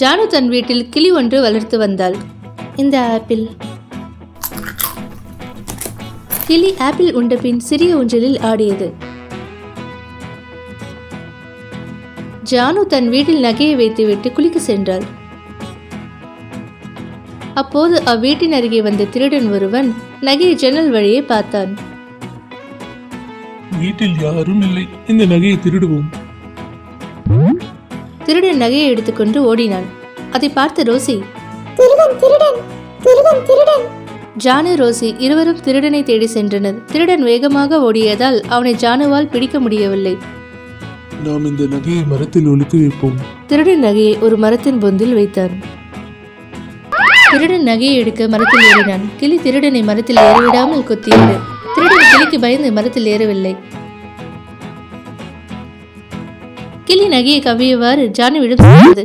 ஜானு தன் வீட்டில் கிளி ஒன்று வளர்த்து வந்தாள். இந்த ஆப்பிள். கிளி ஆப்பிள் உண்ட பின் சிறிய ஊஞ்சலில் ஆடியது. ஜானு தன் வீட்டில் நகையை வைத்துவிட்டு குளிக்க சென்றாள். அப்போது அவ்வீட்டின் அருகே வந்த திருடன் ஒருவன் நகையை ஜன்னல் வழியே பார்த்தான். வீட்டில் யாரும் இல்லை, இந்த நகையை திருடுவோம். திருடன் நகையை எடுத்துக்கொண்டு ஓடினான். அதை பார்த்த ரோசி, திருடன் திருடன் திருடன் திருடன். ஜானு ரோசி இருவரும் திருடனை தேடி சென்றனர். திருடன் வேகமாக ஓடியதால் அவனை ஜானுவால் பிடிக்க முடியவில்லை. நாம் இந்த நகையை மரத்தில் ஒளித்து வைப்போம். திருடன் நகையை ஒரு மரத்தின் பொந்தில் வைத்தான். திருடன் நகையை எடுக்க மரத்தில் ஏறினான். கிளி திருடனை மரத்தில் ஏறிவிடாமல் கொத்தியது. திருடன் கிளிக்கு பயந்து மரத்தில் ஏறவில்லை. கிளி நகையை கவ்வியவாறு ஜானுவிடம் சென்றது.